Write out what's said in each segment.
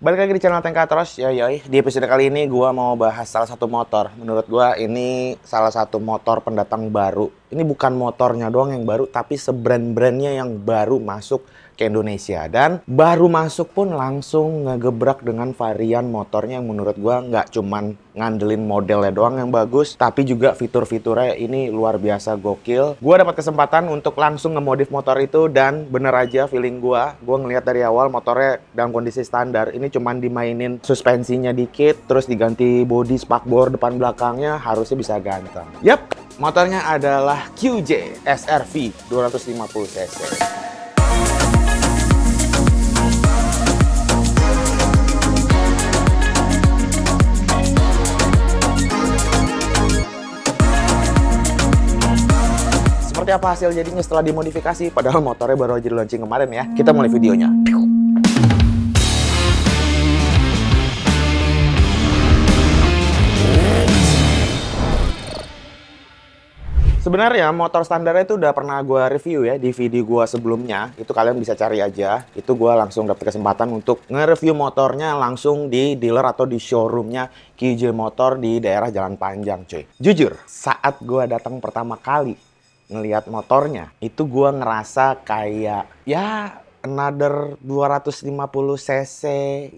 Balik lagi di channel Tengkatros, yoi. Di episode kali ini gua mau bahas salah satu motor. Menurut gua ini salah satu motor pendatang baru. Ini bukan motornya doang yang baru, tapi sebrand-brandnya yang baru masuk ke Indonesia. Dan baru masuk pun langsung ngegebrak dengan varian motornya yang menurut gua nggak cuman ngandelin modelnya doang yang bagus, tapi juga fitur-fiturnya ini luar biasa gokil. Gua dapat kesempatan untuk langsung ngemodif motor itu dan bener aja feeling gua ngelihat dari awal motornya dalam kondisi standar. Ini cuman dimainin suspensinya dikit, terus diganti bodi spakbor depan belakangnya, harusnya bisa ganteng. Yap, motornya adalah QJ SR-V 250cc. Seperti apa hasil jadinya setelah dimodifikasi? Padahal motornya baru aja di launching kemarin ya. Kita mulai videonya. Sebenarnya motor standarnya itu udah pernah gue review ya di video gue sebelumnya. Itu kalian bisa cari aja. Itu gue langsung dapet kesempatan untuk nge-review motornya langsung di dealer atau di showroomnya QJ Motor di daerah Jalan Panjang, cuy. Jujur, saat gue datang pertama kali ngelihat motornya, itu gue ngerasa kayak ya another 250cc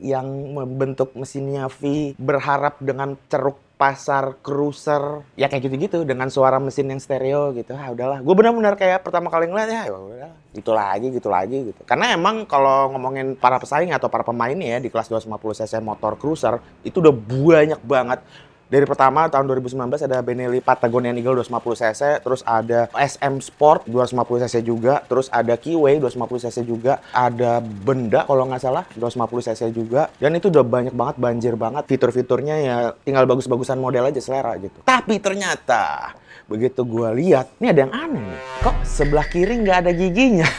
yang membentuk mesinnya V, berharap dengan ceruk pasar cruiser ya kayak gitu-gitu dengan suara mesin yang stereo gitu. Udahlah, gue benar-benar kayak pertama kali ngeliat ya udah gitu lagi gitu. Karena emang kalau ngomongin para pesaing atau para pemain ya di kelas 250cc motor cruiser itu udah banyak banget. Dari pertama tahun 2019 ada Benelli Patagonian Eagle 250cc, terus ada SM Sport 250cc juga, terus ada Kiwi 250cc juga, ada Benda kalau nggak salah 250cc juga, dan itu udah banyak banget, banjir banget. Fitur-fiturnya ya tinggal bagus-bagusan model aja selera gitu. Tapi ternyata begitu gue lihat, ini ada yang aneh nih. Kok sebelah kiri nggak ada giginya?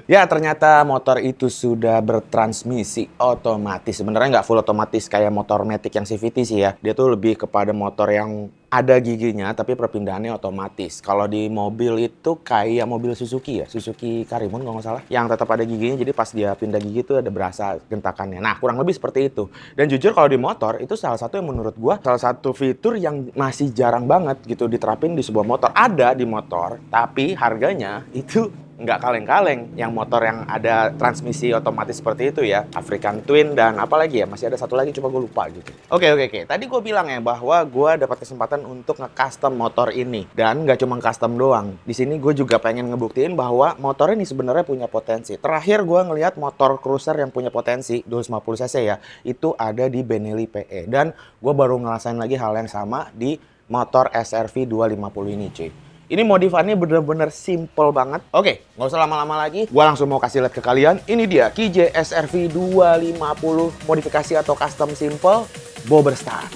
Ya ternyata motor itu sudah bertransmisi otomatis. Sebenarnya nggak full otomatis kayak motor Matic yang CVT sih ya. Dia tuh lebih kepada motor yang ada giginya tapi perpindahannya otomatis. Kalau di mobil itu kayak mobil Suzuki ya, Suzuki Karimun kalau nggak salah, yang tetap ada giginya, jadi pas dia pindah gigi itu ada berasa gentakannya. Nah kurang lebih seperti itu. Dan jujur kalau di motor itu salah satu yang menurut gua salah satu fitur yang masih jarang banget gitu diterapin di sebuah motor. Ada di motor tapi harganya itu nggak kaleng-kaleng yang motor yang ada transmisi otomatis seperti itu ya. African Twin dan apalagi ya, masih ada satu lagi cuma gue lupa gitu. Oke. Tadi gue bilang ya bahwa gue dapat kesempatan untuk nge-custom motor ini. Dan nggak cuma custom doang. Di sini gue juga pengen ngebuktiin bahwa motor ini sebenarnya punya potensi. Terakhir gue ngelihat motor cruiser yang punya potensi 250cc ya, itu ada di Benelli PE. Dan gue baru ngerasain lagi hal yang sama di motor SR-V 250 ini cuy. Ini modifannya bener-bener simple banget. Oke, nggak usah lama-lama lagi. Gua langsung mau kasih lihat ke kalian. Ini dia QJ SR-V 250 modifikasi atau custom simple bobber start.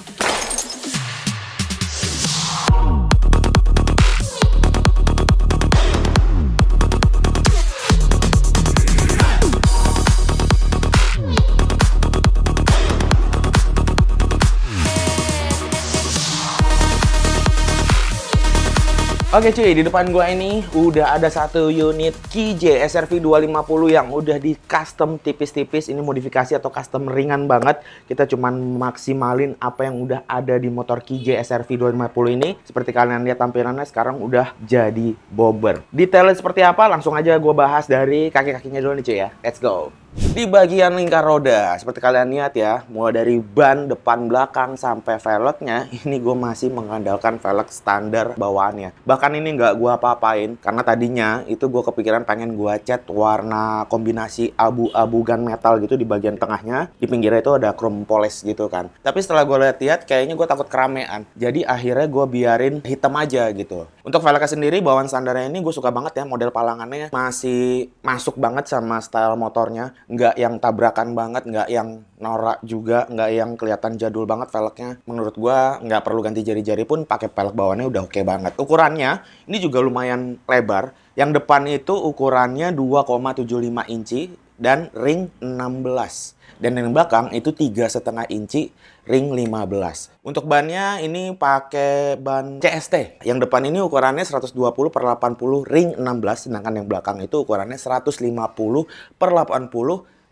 Oke cuy, di depan gua ini udah ada satu unit QJ SR-V 250 yang udah di custom tipis-tipis. Ini modifikasi atau custom ringan banget. Kita cuman maksimalin apa yang udah ada di motor QJ SR-V 250 ini. Seperti kalian lihat tampilannya sekarang udah jadi bobber. Detailnya seperti apa? Langsung aja gua bahas dari kaki-kakinya dulu nih cuy ya. Let's go. Di bagian lingkar roda, seperti kalian lihat ya, mulai dari ban depan belakang sampai velgnya, ini gue masih mengandalkan velg standar bawaannya. Bahkan ini nggak gue apa-apain, karena tadinya itu gue kepikiran pengen gue cat warna kombinasi abu-abu gunmetal gitu di bagian tengahnya. Di pinggirnya itu ada chrome polish gitu kan. Tapi setelah gue lihat-lihat, kayaknya gue takut keramaian. Jadi akhirnya gue biarin hitam aja gitu. Untuk velgnya sendiri, bawaan standarnya ini gue suka banget ya, model palangannya masih masuk banget sama style motornya. Nggak yang tabrakan banget, nggak yang norak juga, nggak yang kelihatan jadul banget velgnya. Menurut gua nggak perlu ganti jari-jari pun pakai velg bawahnya udah oke banget. Ukurannya ini juga lumayan lebar. Yang depan itu ukurannya 2,75 inci dan ring 16. Dan yang belakang itu 3,5 inci ring 15. Untuk bannya ini pakai ban CST. Yang depan ini ukurannya 120/80 ring 16, sedangkan yang belakang itu ukurannya 150/80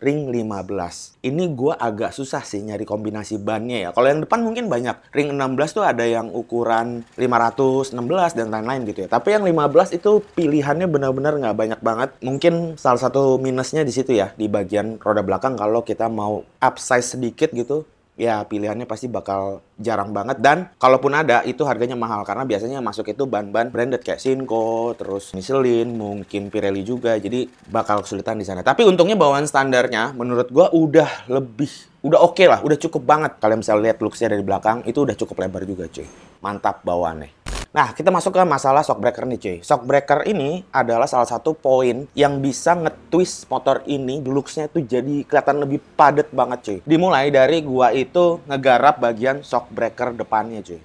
ring 15. Ini gue agak susah sih nyari kombinasi bannya ya. Kalau yang depan mungkin banyak. Ring 16 tuh ada yang ukuran 500, 16 dan lain-lain gitu ya. Tapi yang 15 itu pilihannya benar-benar nggak banyak banget. Mungkin salah satu minusnya di situ ya, di bagian roda belakang kalau kita mau upsize sedikit gitu. Ya pilihannya pasti bakal jarang banget, dan kalaupun ada itu harganya mahal karena biasanya masuk itu ban-ban branded kayak Shinko, terus Michelin, mungkin Pirelli juga, jadi bakal kesulitan di sana. Tapi untungnya bawaan standarnya menurut gua udah oke lah, udah cukup banget. Kalian bisa lihat looksnya dari belakang itu udah cukup lebar juga cuy, mantap bawaannya. Nah, kita masuk ke masalah shock breaker nih cuy. Shock breaker ini adalah salah satu poin yang bisa nge-twist motor ini, looks-nya tuh jadi kelihatan lebih padat banget cuy. Dimulai dari gua itu ngegarap bagian shock breaker depannya cuy.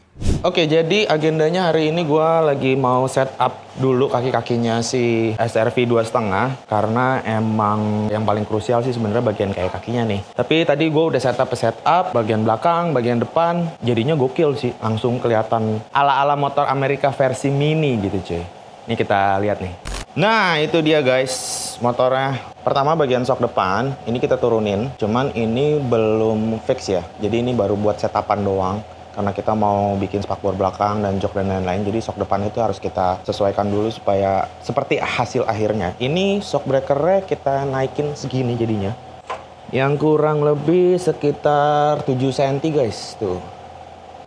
Oke, jadi agendanya hari ini gua lagi mau set up dulu kaki-kakinya si SRV 2,5 karena emang yang paling krusial sih sebenarnya bagian kayak kakinya nih. Tapi tadi gua udah set up bagian belakang, bagian depan, jadinya gokil sih. Langsung kelihatan ala-ala motor Amerika versi mini gitu cuy. Ini kita lihat nih. Nah, itu dia guys motornya. Pertama bagian shock depan, ini kita turunin. Cuman ini belum fix ya. Jadi ini baru buat setapan doang. Karena kita mau bikin spakbor belakang dan jok dan lain-lain, jadi shock depan itu harus kita sesuaikan dulu supaya seperti hasil akhirnya. Ini shock breakernya kita naikin segini jadinya. Yang kurang lebih sekitar 7 cm guys, tuh.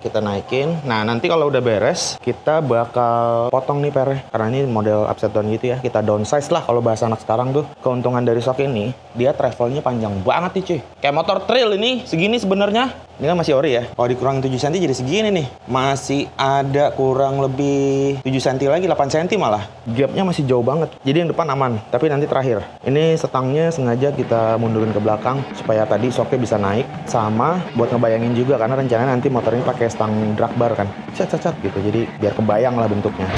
Kita naikin. Nah, nanti kalau udah beres, kita bakal potong nih pernya. Karena ini model upside down gitu ya. Kita downsize lah kalau bahasa anak sekarang tuh. Keuntungan dari shock ini, dia travelnya panjang banget nih cuy. Kayak motor trail ini, segini sebenarnya. Ini kan masih ori ya. Kalau dikurangin 7 cm jadi segini nih. Masih ada kurang lebih 7 cm lagi, 8 cm malah. Gapnya masih jauh banget. Jadi yang depan aman. Tapi nanti terakhir. Ini setangnya sengaja kita mundurin ke belakang. Supaya tadi shocknya bisa naik. Sama buat ngebayangin juga. Karena rencananya nanti motor ini pakai stang drag bar kan. Cat gitu. Jadi biar kebayang lah bentuknya.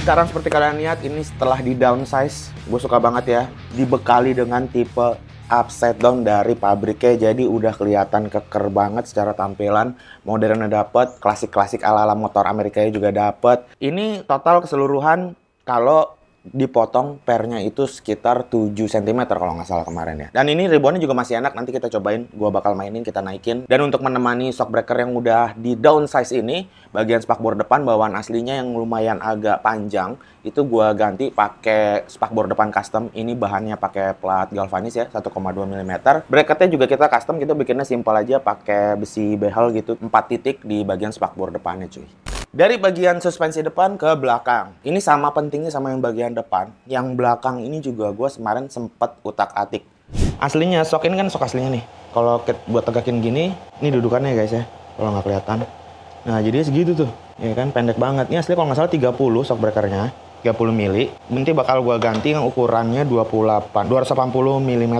Sekarang seperti kalian lihat, ini setelah di downsize, gue suka banget ya, dibekali dengan tipe upside down dari pabriknya, jadi udah kelihatan keker banget secara tampilan. Modernnya dapet, klasik-klasik ala-ala motor Amerika juga dapet. Ini total keseluruhan kalau dipotong pernya itu sekitar 7 cm kalau nggak salah kemarin ya. Dan ini ribbonnya juga masih enak, nanti kita cobain, gua bakal mainin, kita naikin. Dan untuk menemani shock breaker yang udah di downsize ini, bagian spakbor depan bawaan aslinya yang lumayan agak panjang, itu gua ganti pakai spakbor depan custom. Ini bahannya pakai plat galvanis ya, 1,2 mm. Bracketnya juga kita custom, kita bikinnya simpel aja pakai besi behel gitu, 4 titik di bagian spakbor depannya cuy. Dari bagian suspensi depan ke belakang. Ini sama pentingnya sama yang bagian depan. Yang belakang ini juga gue kemarin sempet utak-atik. Aslinya, shock ini kan shock aslinya nih. Kalau buat tegakin gini, ini dudukannya guys ya. Kalau nggak kelihatan. Nah, jadi segitu tuh. Ya kan, pendek banget. Ini asli kalau nggak salah 30 shock breakernya. 30 mili. Nanti bakal gue ganti yang ukurannya 280 mm.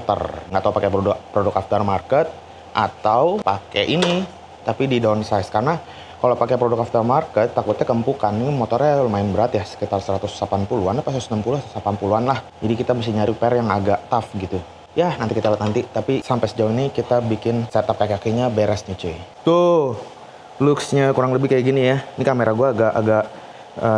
Nggak tahu pakai produk aftermarket atau pakai ini. Tapi di downsize. Karena kalau pakai produk aftermarket, takutnya kempukan. Ini motornya lumayan berat ya, sekitar 180-an, apa 160, 180-an lah. Jadi kita mesti nyari per yang agak tough gitu. Ya, nanti kita lihat nanti. Tapi sampai sejauh ini kita bikin setup kaki-kakinya beres nih cuy. Tuh, looks-nya kurang lebih kayak gini ya. Ini kamera gue agak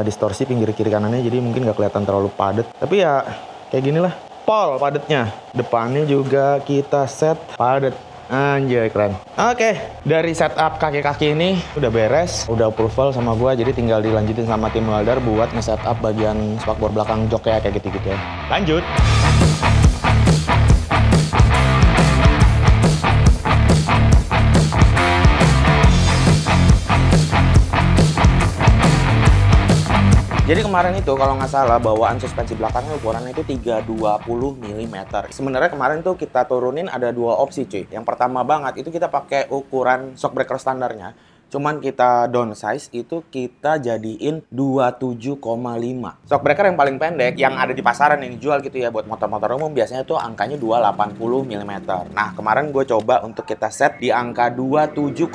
distorsi pinggir kiri kanannya, jadi mungkin nggak kelihatan terlalu padat. Tapi ya, kayak gini lah. Pol padatnya. Depannya juga kita set padat. Anjay, keren. Oke, dari setup kaki-kaki ini udah beres, udah approval sama gua, jadi tinggal dilanjutin sama tim welder buat nge-setup bagian spakbor belakang joknya kayak gitu-gitu ya. Lanjut. Jadi kemarin itu kalau nggak salah bawaan suspensi belakangnya ukurannya itu 320 mm. Sebenarnya kemarin tuh kita turunin ada 2 opsi cuy. Yang pertama banget itu kita pakai ukuran shock breaker standarnya. Cuman kita downsize itu kita jadiin 27,5. Shock breaker yang paling pendek yang ada di pasaran yang dijual gitu ya buat motor-motor umum biasanya tuh angkanya 280 mm. Nah kemarin gue coba untuk kita set di angka 27,5,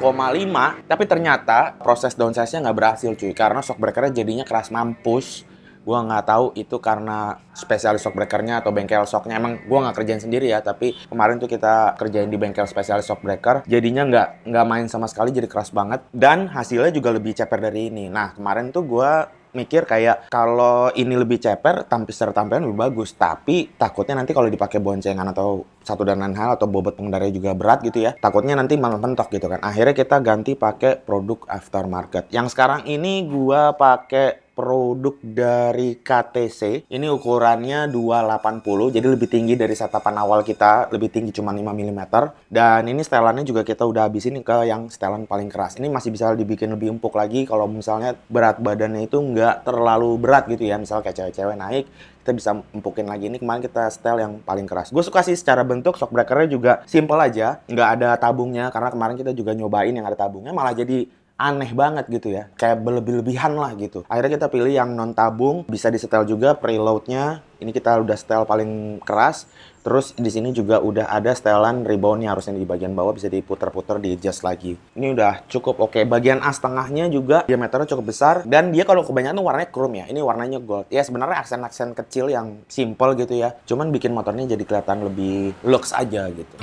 tapi ternyata proses downsize-nya nggak berhasil cuy karena shock breakernya jadinya keras mampus. Gua nggak tahu itu karena spesialis shockbreakernya atau bengkel shocknya. Emang gua nggak kerjain sendiri ya, tapi kemarin tuh kita kerjain di bengkel spesialis shockbreaker. Jadinya nggak main sama sekali, jadi keras banget. Dan hasilnya juga lebih ceper dari ini. Nah, kemarin tuh gua mikir kayak kalau ini lebih ceper, secara tampilan lebih bagus. Tapi takutnya nanti kalau dipakai boncengan atau satu dan lain hal atau bobot pengendaranya juga berat gitu ya, takutnya nanti malah mentok gitu kan. Akhirnya kita ganti pakai produk aftermarket. Yang sekarang ini gua pakai produk dari KTC. Ini ukurannya 280, jadi lebih tinggi dari setupan awal kita, lebih tinggi cuma 5 mm. Dan ini setelannya juga kita udah habisin ke yang setelan paling keras. Ini masih bisa dibikin lebih empuk lagi kalau misalnya berat badannya itu nggak terlalu berat gitu ya. Misalnya kayak cewek-cewek naik, kita bisa empukin lagi. Ini kemarin kita setel yang paling keras. Gue suka sih secara bentuk, shockbreakernya juga simple aja, nggak ada tabungnya. Karena kemarin kita juga nyobain yang ada tabungnya, malah jadi aneh banget gitu ya, kayak berlebih-lebihan lah gitu. Akhirnya kita pilih yang non tabung, bisa disetel juga preloadnya. Ini kita udah setel paling keras. Terus di sini juga udah ada setelan reboundnya, harusnya di bagian bawah bisa diputer-puter, di adjust lagi. Ini udah cukup oke. Bagian as tengahnya juga diameternya cukup besar, dan dia kalau kebanyakan tuh warnanya chrome ya. Ini warnanya gold. Ya sebenarnya aksen-aksen kecil yang simple gitu ya. Cuman bikin motornya jadi kelihatan lebih lux aja gitu.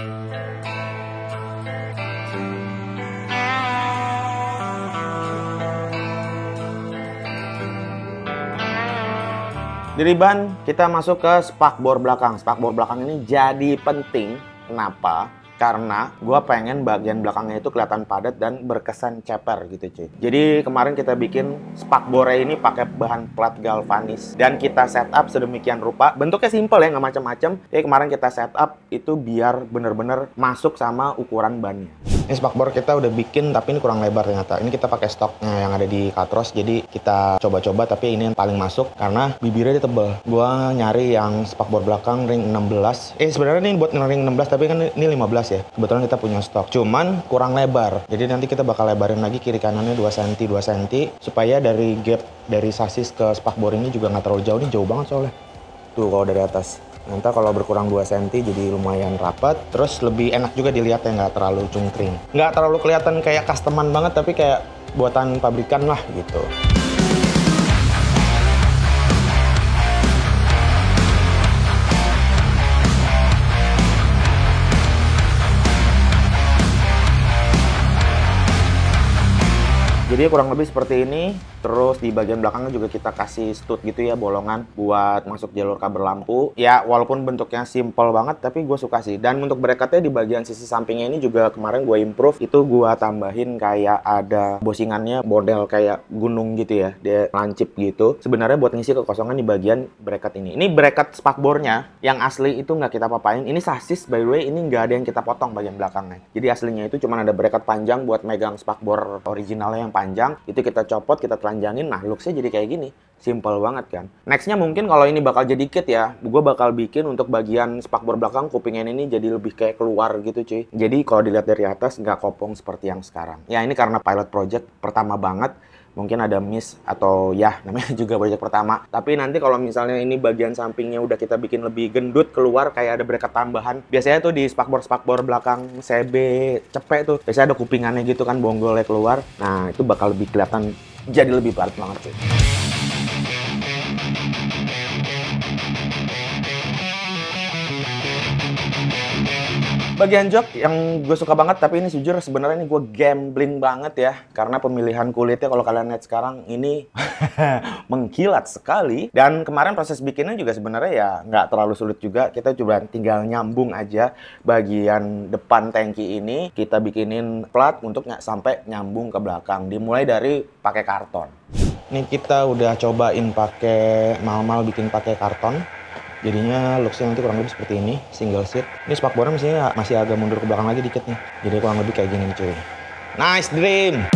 Dari ban, kita masuk ke spakbor belakang. Spakbor belakang ini jadi penting. Kenapa? Karena gue pengen bagian belakangnya itu kelihatan padat dan berkesan ceper gitu cuy. Jadi kemarin kita bikin spakbornya ini pakai bahan plat galvanis. Dan kita setup sedemikian rupa. Bentuknya simple ya, nggak macam-macam. Jadi kemarin kita setup itu biar bener-bener masuk sama ukuran bannya. Ini spakbor kita udah bikin, tapi ini kurang lebar ternyata. Ini kita pakai stoknya yang ada di Katros, jadi kita coba-coba, tapi ini yang paling masuk karena bibirnya dia tebel. Gua nyari yang spakbor belakang ring 16. Sebenarnya ini buat ring 16, tapi kan ini 15 ya. Kebetulan kita punya stok, cuman kurang lebar. Jadi nanti kita bakal lebarin lagi kiri kanannya 2 cm, 2 cm, supaya dari gap dari sasis ke spakbor ini juga nggak terlalu jauh. Ini jauh banget soalnya. Tuh kalau dari atas. Nanti kalau berkurang 2 cm jadi lumayan rapat. Terus lebih enak juga dilihat ya, nggak terlalu cungkring. Nggak terlalu kelihatan kayak customan banget, tapi kayak buatan pabrikan lah gitu. Jadi kurang lebih seperti ini. Terus di bagian belakangnya juga kita kasih stud gitu ya, bolongan buat masuk jalur kabel lampu. Ya walaupun bentuknya simple banget, tapi gue suka sih. Dan untuk bracketnya di bagian sisi sampingnya ini juga kemarin gue improve. Itu gue tambahin kayak ada bosingannya model kayak gunung gitu ya. Dia lancip gitu. Sebenarnya buat ngisi kekosongan di bagian bracket ini. Ini bracket spakbornya yang asli itu nggak kita papain. Ini sasis by the way, ini nggak ada yang kita potong bagian belakangnya. Jadi aslinya itu cuma ada bracket panjang buat megang spakbor originalnya yang panjang. Itu kita copot, kita telanjangin. Nah looksnya jadi kayak gini. Simple banget kan. Nextnya mungkin kalau ini bakal jadi kit ya, gue bakal bikin untuk bagian spakbor belakang kupingnya ini jadi lebih kayak keluar gitu cuy. Jadi kalau dilihat dari atas nggak kopong seperti yang sekarang. Ya ini karena pilot project pertama banget. Mungkin ada miss atau ya namanya juga project pertama. Tapi nanti kalau misalnya ini bagian sampingnya udah kita bikin lebih gendut keluar kayak ada bracket tambahan. Biasanya tuh di spakbor belakang CB cepet tuh biasanya ada kupingannya gitu kan, bonggolnya keluar. Nah itu bakal lebih kelihatan jadi lebih padat banget cuy. Bagian jok yang gue suka banget, tapi ini jujur sebenarnya ini gue gambling banget ya. Karena pemilihan kulitnya kalau kalian lihat sekarang ini mengkilat sekali. Dan kemarin proses bikinnya juga sebenarnya ya nggak terlalu sulit juga. Kita coba tinggal nyambung aja bagian depan tangki ini. Kita bikinin plat untuk sampai nyambung ke belakang. Dimulai dari pakai karton. Ini kita udah cobain pakai mal-mal bikin pakai karton. Jadinya looksnya nanti kurang lebih seperti ini, single seat. Ini spakbornya masih agak mundur ke belakang lagi dikit nih. Jadi kurang lebih kayak gini nih cuy. Nice dream!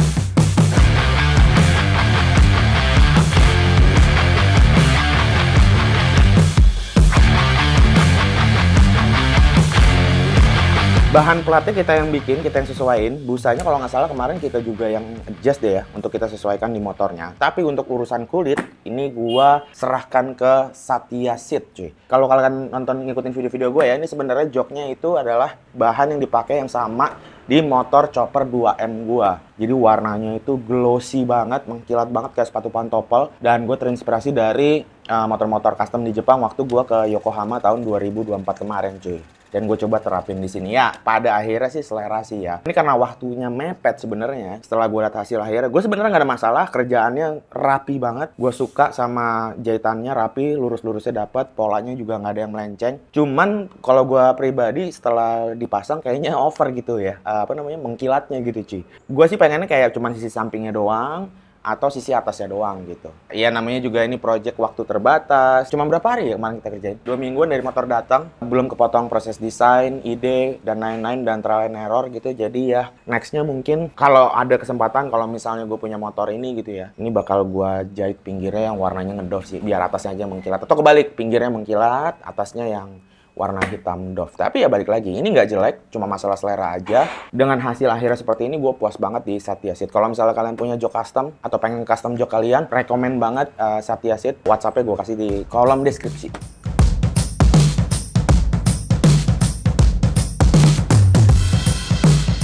Bahan platnya kita yang bikin, kita yang sesuaiin. Busanya kalau nggak salah kemarin kita juga yang adjust deh ya, untuk kita sesuaikan di motornya. Tapi untuk urusan kulit, ini gua serahkan ke Satya Seat cuy. Kalau kalian nonton ngikutin video-video gue ya, ini sebenarnya joknya itu adalah bahan yang dipakai yang sama di motor chopper 2M gua. Jadi warnanya itu glossy banget, mengkilat banget kayak sepatu pantopel. Dan gue terinspirasi dari motor-motor custom di Jepang waktu gua ke Yokohama tahun 2024 kemarin, cuy. Dan gue coba terapin di sini. Ya, pada akhirnya sih selera sih ya. Ini karena waktunya mepet sebenarnya. Setelah gue lihat hasil akhirnya, gue sebenarnya nggak ada masalah. Kerjaannya rapi banget. Gue suka sama jahitannya rapi, lurus-lurusnya dapat, polanya juga nggak ada yang melenceng. Cuman kalau gue pribadi setelah dipasang kayaknya over gitu ya. Mengkilatnya gitu, cuy. Gue sih pengennya kayak cuman sisi sampingnya doang, atau sisi atasnya doang gitu. Ya namanya juga ini project waktu terbatas. Cuma berapa hari ya kemarin kita kerjain? 2 mingguan dari motor datang, belum kepotong proses desain, ide, dan lain-lain, dan trial and error gitu. Jadi ya nextnya mungkin kalau ada kesempatan, kalau misalnya gue punya motor ini gitu ya, ini bakal gue jahit pinggirnya yang warnanya ngedoff sih, biar atasnya aja mengkilat. Atau kebalik, pinggirnya mengkilat, atasnya yang warna hitam doff. Tapi ya balik lagi, ini nggak jelek, cuma masalah selera aja. Dengan hasil akhirnya seperti ini, gue puas banget di Satya Seat. Kalau misalnya kalian punya jok custom atau pengen custom jok kalian, rekomen banget Satya Seat. WhatsApp-nya gue kasih di kolom deskripsi.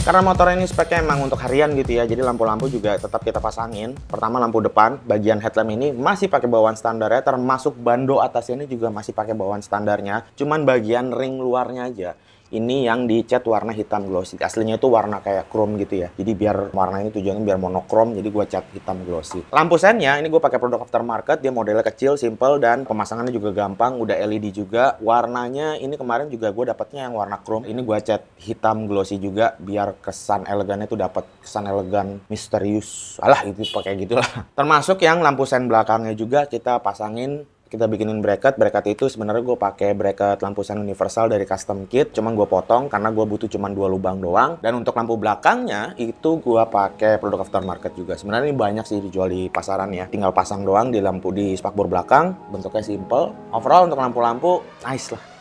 Karena motor ini speknya emang untuk harian gitu ya, jadi lampu-lampu juga tetap kita pasangin. Pertama lampu depan, bagian headlamp ini masih pakai bawaan standarnya, termasuk bando atasnya ini juga masih pakai bawaan standarnya. Cuman bagian ring luarnya aja. Ini yang dicat warna hitam glossy. Aslinya itu warna kayak chrome gitu ya. Jadi biar warna ini tujuannya biar monokrom, jadi gue cat hitam glossy. Lampu sennya ini gue pakai produk aftermarket, dia modelnya kecil, simple, dan pemasangannya juga gampang. Udah LED juga. Warnanya ini kemarin juga gue dapatnya yang warna chrome. Ini gue cat hitam glossy juga biar kesan elegannya tuh dapat kesan elegan misterius. Alah itu pakai gitulah. Termasuk yang lampu sen belakangnya juga kita pasangin. Kita bikinin bracket itu sebenarnya gue pakai bracket lampu sen universal dari custom kit, cuman gue potong karena gue butuh cuman 2 lubang doang. Dan untuk lampu belakangnya itu gue pakai produk aftermarket juga. Sebenarnya ini banyak sih dijual di pasaran ya, tinggal pasang doang di lampu di spakbor belakang, bentuknya simple. Overall untuk lampu-lampu nice lah.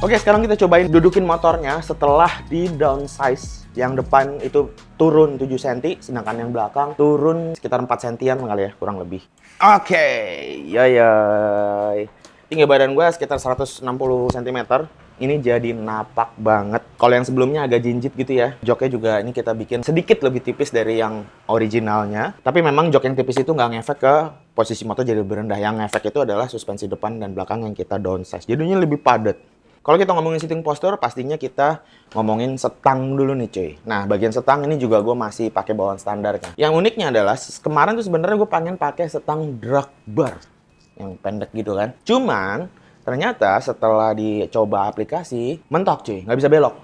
Oke, sekarang kita cobain dudukin motornya setelah di downsize. Yang depan itu turun 7 cm, sedangkan yang belakang turun sekitar 4 cm kali ya, kurang lebih. Oke, tinggi badan gue sekitar 160 cm. Ini jadi napak banget. Kalau yang sebelumnya agak jinjit gitu ya. Joknya juga ini kita bikin sedikit lebih tipis dari yang originalnya. Tapi memang jok yang tipis itu nggak ngefek ke posisi motor jadi lebih rendah. Yang ngefek itu adalah suspensi depan dan belakang yang kita downsize. Jadinya lebih padat. Kalau kita ngomongin sitting posture, pastinya kita ngomongin setang dulu nih cuy. Nah, bagian setang ini juga gue masih pakai bawaan standarnya. Yang uniknya adalah, kemarin tuh sebenarnya gue pengen pakai setang drag bar. Yang pendek gitu kan. Cuman, ternyata setelah dicoba aplikasi, mentok cuy, nggak bisa belok.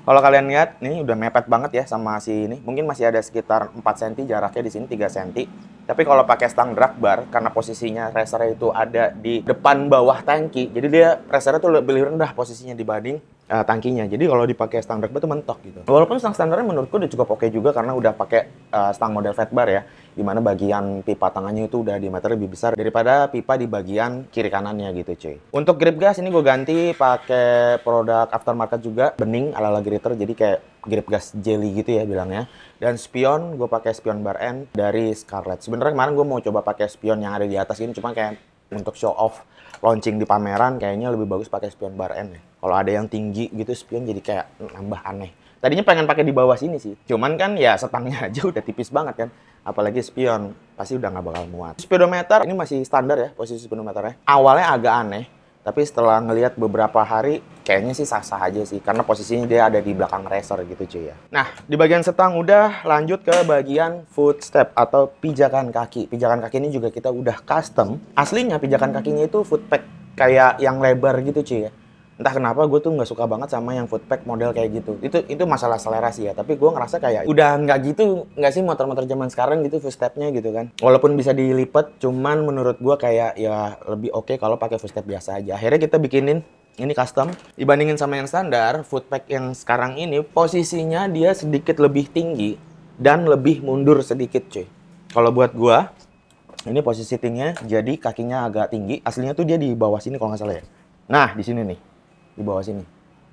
Kalau kalian lihat, nih udah mepet banget ya sama si ini. Mungkin masih ada sekitar 4 cm jaraknya, di sini 3 cm. Tapi kalau pakai stang drag bar, karena posisinya racernya itu ada di depan bawah tangki, jadi dia racernya tuh lebih rendah posisinya dibanding tangkinya. Jadi kalau dipakai stang drag bar tuh mentok gitu. Walaupun stang standarnya menurutku udah cukup oke juga karena udah pakai stang model fat bar ya, dimana bagian pipa tangannya itu udah diameter lebih besar daripada pipa di bagian kiri kanannya gitu cuy. Untuk grip gas ini gue ganti pakai produk aftermarket juga, bening ala-ala Gritter, jadi kayak grip gas jelly gitu ya bilangnya. Dan spion gue pakai spion bar end dari Scarlett. Sebenarnya kemarin gue mau coba pakai spion yang ada di atas ini, cuma kayak untuk show off launching di pameran kayaknya lebih bagus pakai spion bar end ya. Kalau ada yang tinggi gitu spion jadi kayak nambah aneh. Tadinya pengen pakai di bawah sini sih, cuman kan ya setangnya aja udah tipis banget kan. Apalagi spion, pasti udah nggak bakal muat. Speedometer ini masih standar ya posisi speedometernya. Awalnya agak aneh, tapi setelah ngelihat beberapa hari, kayaknya sih sah-sah aja sih. Karena posisinya dia ada di belakang racer gitu cuy ya. Nah, di bagian setang udah, lanjut ke bagian footstep atau pijakan kaki. Pijakan kaki ini juga kita udah custom. Aslinya pijakan kakinya itu footpack kayak yang lebar gitu cuy ya. Entah kenapa gue tuh nggak suka banget sama yang footpack model kayak gitu. Itu masalah selera sih ya. Tapi gue ngerasa kayak udah nggak gitu, nggak sih motor-motor zaman sekarang gitu footstepnya gitu kan. Walaupun bisa dilipat, cuman menurut gue kayak ya lebih oke kalau pakai footstep biasa aja. Akhirnya kita bikinin ini custom. Dibandingin sama yang standar, footpack yang sekarang ini posisinya dia sedikit lebih tinggi dan lebih mundur sedikit cuy. Kalau buat gue, ini posisi seatingnya jadi kakinya agak tinggi. Aslinya tuh dia di bawah sini kalau nggak salah ya. Nah, di sini nih. Di bawah sini.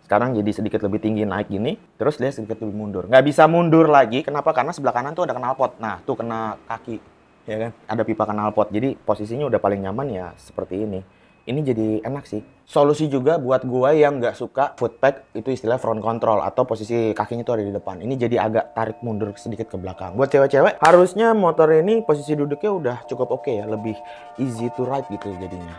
Sekarang jadi sedikit lebih tinggi naik gini, terus dia sedikit lebih mundur. Nggak bisa mundur lagi, kenapa? Karena sebelah kanan tuh ada knalpot. Nah, tuh kena kaki. ya kan? Ada pipa knalpot, jadi posisinya udah paling nyaman ya seperti ini. Ini jadi enak sih. Solusi juga buat gua yang nggak suka footpack, itu istilah front control atau posisi kakinya itu ada di depan. Ini jadi agak tarik mundur sedikit ke belakang. Buat cewek-cewek, harusnya motor ini posisi duduknya udah cukup oke ya, lebih easy to ride gitu jadinya.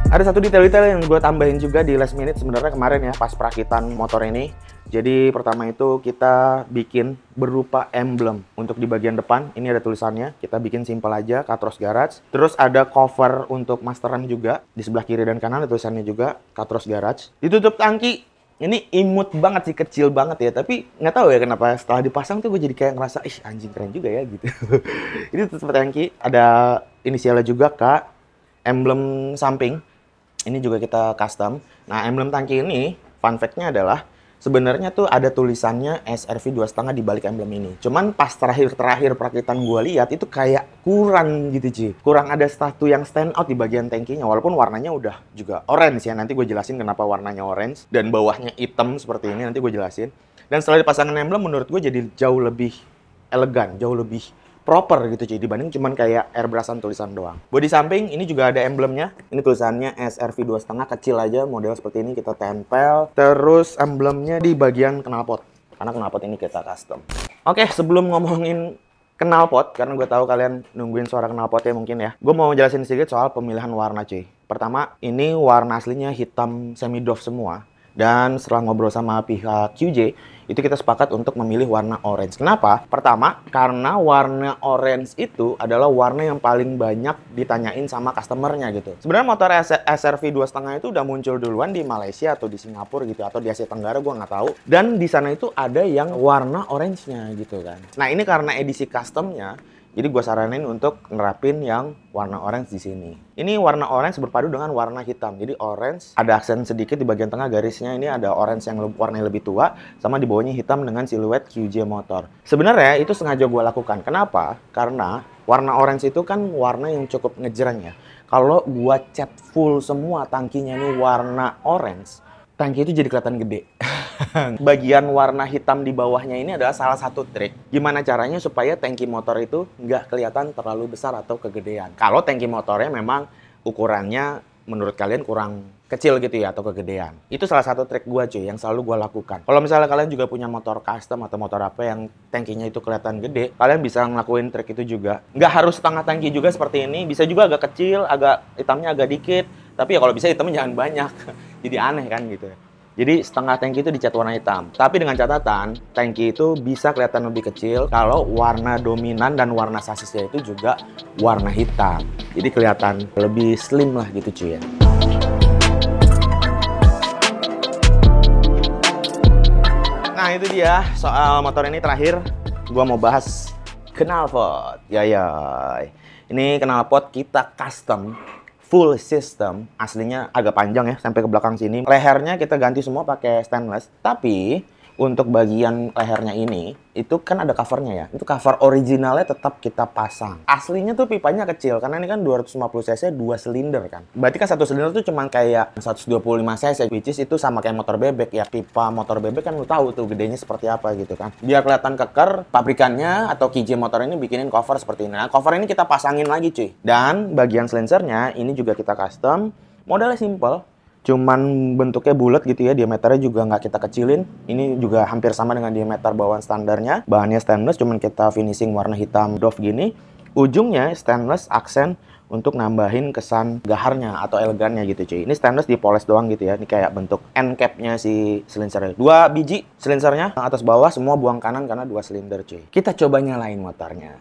Ada satu detail-detail yang gue tambahin juga di last minute sebenarnya kemarin ya pas perakitan motor ini. Jadi pertama itu kita bikin berupa emblem untuk di bagian depan. Ini ada tulisannya. Kita bikin simple aja, Katros Garage. Terus ada cover untuk master rem juga. Di sebelah kiri dan kanan ada tulisannya juga, Katros Garage. Ditutup tangki. Ini imut banget sih, kecil banget ya. Tapi nggak tahu ya kenapa setelah dipasang tuh gue jadi kayak ngerasa, ih anjing keren juga ya gitu. Ini tutup tangki. Ada inisialnya juga K. Emblem samping. Ini juga kita custom. Nah, emblem tangki ini, fun fact-nya adalah sebenarnya tuh ada tulisannya SRV 2,5 di balik emblem ini. Cuman pas terakhir perakitan gua lihat itu kayak kurang gitu, cuy. Kurang ada satu yang stand out di bagian tangkinya. Walaupun warnanya udah juga orange ya. Nanti gue jelasin kenapa warnanya orange dan bawahnya hitam seperti ini. Nanti gue jelasin. Dan setelah dipasangin emblem, menurut gue jadi jauh lebih elegan, jauh lebih proper gitu cuy, dibanding cuman kayak airbrushan tulisan doang. Bodi samping ini juga ada emblemnya. Ini tulisannya SRV 2,5 kecil aja, model seperti ini kita tempel. Terus emblemnya di bagian knalpot. Karena knalpot ini kita custom. Oke, sebelum ngomongin knalpot, karena gue tahu kalian nungguin suara knalpotnya mungkin ya. Gue mau jelasin sedikit soal pemilihan warna cuy. Pertama, ini warna aslinya hitam semi doff semua. Dan setelah ngobrol sama pihak QJ, itu kita sepakat untuk memilih warna orange. Kenapa? Pertama, karena warna orange itu adalah warna yang paling banyak ditanyain sama customernya gitu. Sebenarnya motor SRV 2,5 itu udah muncul duluan di Malaysia atau di Singapura gitu, atau di Asia Tenggara, gue nggak tahu. Dan di sana itu ada yang warna orange-nya gitu kan. Nah, ini karena edisi customnya, jadi gue saranin untuk nerapin yang warna orange di sini. Ini warna orange berpadu dengan warna hitam. Jadi orange, ada aksen sedikit di bagian tengah garisnya. Ini ada orange yang warnanya lebih tua, sama di bawahnya hitam dengan siluet QJ motor. Sebenarnya itu sengaja gue lakukan. Kenapa? Karena warna orange itu kan warna yang cukup ngejreng ya. Kalau gue cat full semua tangkinya ini warna orange, tangki itu jadi kelihatan gede. Bagian warna hitam di bawahnya ini adalah salah satu trik. Gimana caranya supaya tangki motor itu nggak kelihatan terlalu besar atau kegedean. Kalau tangki motornya memang ukurannya menurut kalian kurang kecil gitu ya, atau kegedean. Itu salah satu trik gua cuy, yang selalu gua lakukan. Kalau misalnya kalian juga punya motor custom atau motor apa yang tangkinya itu kelihatan gede, kalian bisa ngelakuin trik itu juga. Nggak harus setengah tangki juga seperti ini, bisa juga agak kecil, hitamnya agak dikit. Tapi ya kalau bisa hitamnya jangan banyak. Jadi aneh kan gitu ya. Jadi setengah tangki itu dicat warna hitam. Tapi dengan catatan, tangki itu bisa kelihatan lebih kecil kalau warna dominan dan warna sasisnya itu juga warna hitam. Jadi kelihatan lebih slim lah gitu cuy ya. Nah itu dia soal motor ini terakhir. Gua mau bahas knalpot. Ya. Ini knalpot kita custom. Full system, aslinya agak panjang ya sampai ke belakang sini. Lehernya kita ganti semua pakai stainless, tapi untuk bagian lehernya ini itu kan ada covernya ya. Itu cover originalnya tetap kita pasang. Aslinya tuh pipanya kecil karena ini kan 250 cc 2 silinder kan. Berarti kan satu silinder tuh cuma kayak 125 cc, which is itu sama kayak motor bebek ya. Pipa motor bebek kan lu tahu tuh gedenya seperti apa gitu kan. Biar kelihatan keker, pabrikannya atau QJ motor ini bikinin cover seperti ini. Nah, cover ini kita pasangin lagi cuy. Dan bagian silencernya ini juga kita custom. Modelnya simple. Cuman bentuknya bulat gitu ya, diameternya juga nggak kita kecilin. Ini juga hampir sama dengan diameter bawaan standarnya. Bahannya stainless, cuman kita finishing warna hitam doff gini. Ujungnya stainless aksen untuk nambahin kesan gaharnya atau elegannya gitu cuy. Ini stainless dipoles doang gitu ya. Ini kayak bentuk end cap-nya si silencernya. 2 biji silencernya, atas bawah semua buang kanan karena 2 silinder cuy. Kita coba nyalain motornya.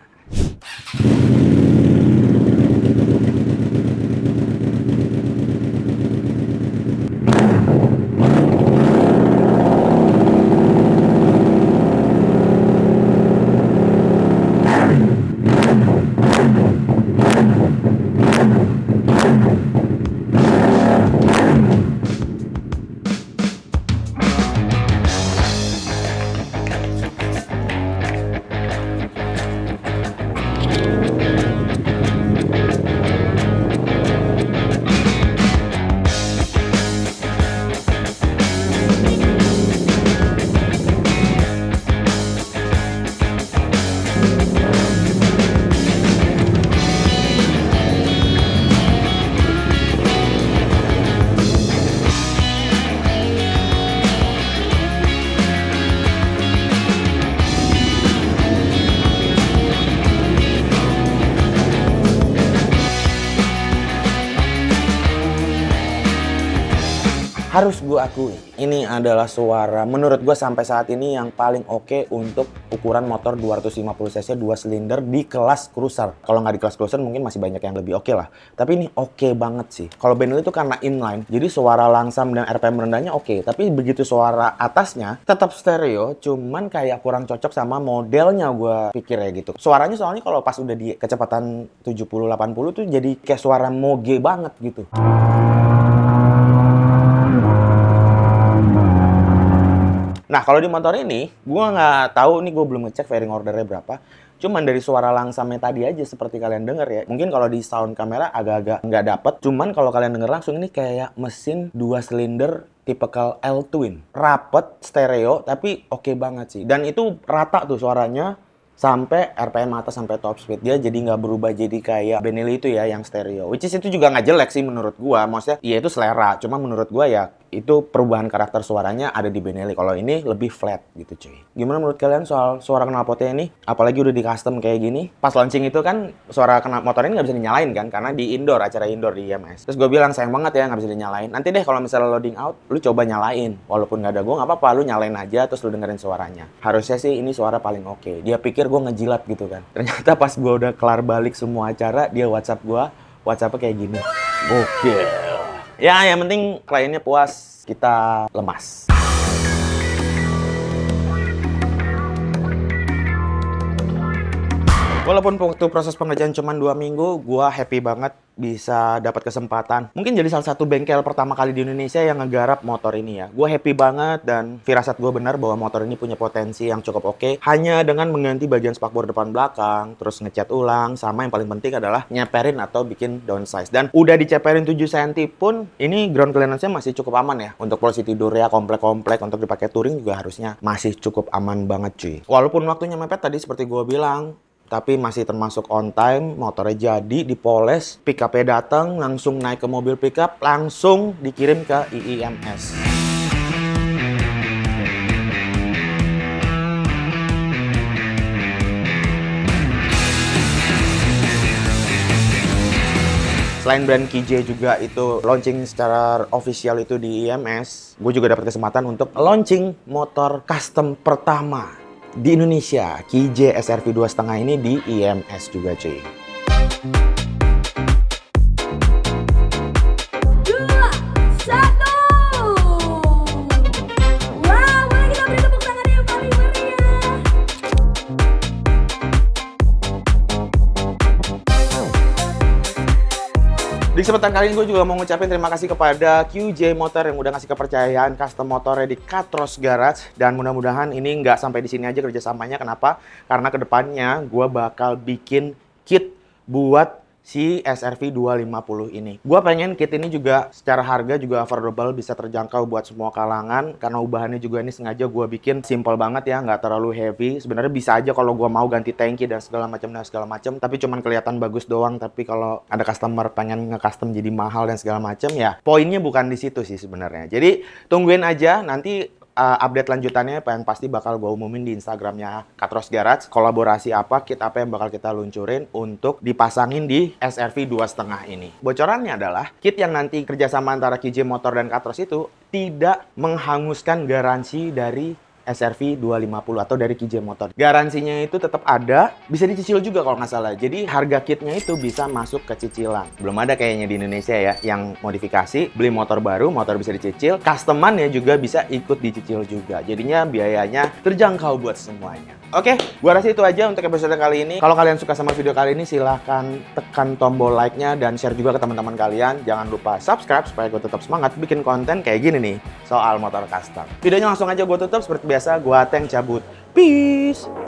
harus gue akui, ini adalah suara menurut gue sampai saat ini yang paling oke untuk ukuran motor 250cc 2 silinder di kelas cruiser. Kalau nggak di kelas cruiser mungkin masih banyak yang lebih oke lah. Tapi ini oke banget sih. Kalau Benelli itu karena inline, jadi suara langsam dan RPM rendahnya oke. Tapi begitu suara atasnya tetap stereo, cuman kayak kurang cocok sama modelnya gue pikir ya gitu. Suaranya soalnya kalau pas udah di kecepatan 70-80 tuh jadi kayak suara moge banget gitu. Nah, kalau di motor ini, gue nggak tahu nih, gue belum ngecek fairing ordernya berapa. Cuman dari suara langsamnya tadi aja seperti kalian denger ya. Mungkin kalau di sound kamera agak-agak nggak dapet. Cuman kalau kalian denger langsung ini kayak mesin 2 silinder tipikal L-twin. Rapet, stereo, tapi oke banget sih. Dan itu rata tuh suaranya sampai RPM atas sampai top speed. Dia jadi nggak berubah jadi kayak Benelli itu ya yang stereo. Which is itu juga nggak jelek sih menurut gua. Maksudnya ya itu selera. Cuma menurut gua ya itu perubahan karakter suaranya ada di Benelli. Kalau ini lebih flat gitu cuy. Gimana menurut kalian soal suara knalpotnya ini? Apalagi udah di custom kayak gini. Pas launching itu kan suara motor ini nggak bisa dinyalain kan? Karena di indoor, acara indoor di IMS. Terus gue bilang sayang banget ya nggak bisa dinyalain. Nanti deh kalau misalnya loading out, lu coba nyalain. Walaupun nggak ada gue nggak apa-apa, lu nyalain aja terus lu dengerin suaranya. Harusnya sih ini suara paling oke. Dia pikir gue ngejilat gitu kan. Ternyata pas gue udah kelar balik semua acara, dia WhatsApp gue. WhatsApp-nya kayak gini. Oke. Ya, yang penting kliennya puas, kita lemas. Walaupun waktu proses pengerjaan cuma 2 minggu, gua happy banget bisa dapat kesempatan. Mungkin jadi salah satu bengkel pertama kali di Indonesia yang ngegarap motor ini ya. Gua happy banget dan firasat gua benar bahwa motor ini punya potensi yang cukup oke. Hanya dengan mengganti bagian spakbor depan belakang, terus ngecat ulang, sama yang paling penting adalah nyeperin atau bikin downsize. Dan udah diceperin 7 cm pun, ini ground clearance-nya masih cukup aman ya. Untuk posisi tidur ya, komplek-komplek, untuk dipakai touring juga harusnya masih cukup aman banget cuy. Walaupun waktunya mepet tadi seperti gua bilang, tapi masih termasuk on time, motornya jadi, dipoles, pick up-nya datang, langsung naik ke mobil pick up, langsung dikirim ke IIMS. Selain brand KJ juga itu launching secara official itu di IMS, gue juga dapat kesempatan untuk launching motor custom pertama di Indonesia, KJ SRV 2.5 ini di IMS juga cuy. 2, 1. Wow, mari kita beri tepuk tangan yang paling meriah. Di kesempatan kali ini gue juga mau ngucapin terima kasih kepada QJ Motor yang udah ngasih kepercayaan custom motornya di Katros Garage. Dan mudah-mudahan ini nggak sampai di sini aja kerjasamanya. Kenapa? Karena kedepannya gue bakal bikin kit buat si SRV 250 ini. Gua pengen kit ini juga secara harga juga affordable, bisa terjangkau buat semua kalangan. Karena ubahannya juga ini sengaja gua bikin simple banget ya, nggak terlalu heavy. Sebenarnya bisa aja kalau gua mau ganti tangki dan segala macam. Tapi cuman kelihatan bagus doang. Tapi kalau ada customer pengen nge-custom jadi mahal dan segala macam ya, poinnya bukan di situ sih sebenarnya. Jadi tungguin aja nanti. Update lanjutannya yang pasti bakal gue umumin di Instagramnya Katros Garage. Kolaborasi apa, kit apa yang bakal kita luncurin untuk dipasangin di SRV 2.5 ini. Bocorannya adalah kit yang nanti kerjasama antara KJ Motor dan Katros itu tidak menghanguskan garansi dari SRV 250 atau dari KJ Motor. Garansinya itu tetap ada, bisa dicicil juga kalau nggak salah. Jadi harga kitnya itu bisa masuk ke cicilan. Belum ada kayaknya di Indonesia ya yang modifikasi, beli motor baru, motor bisa dicicil, customan ya juga bisa ikut dicicil juga. Jadinya biayanya terjangkau buat semuanya. Oke, gua rasa itu aja untuk episode kali ini. Kalau kalian suka sama video kali ini, silahkan tekan tombol like-nya dan share juga ke teman-teman kalian. Jangan lupa subscribe supaya gue tetap semangat bikin konten kayak gini nih soal motor custom. Videonya langsung aja gue tutup seperti biasa, gue Teng cabut. Peace!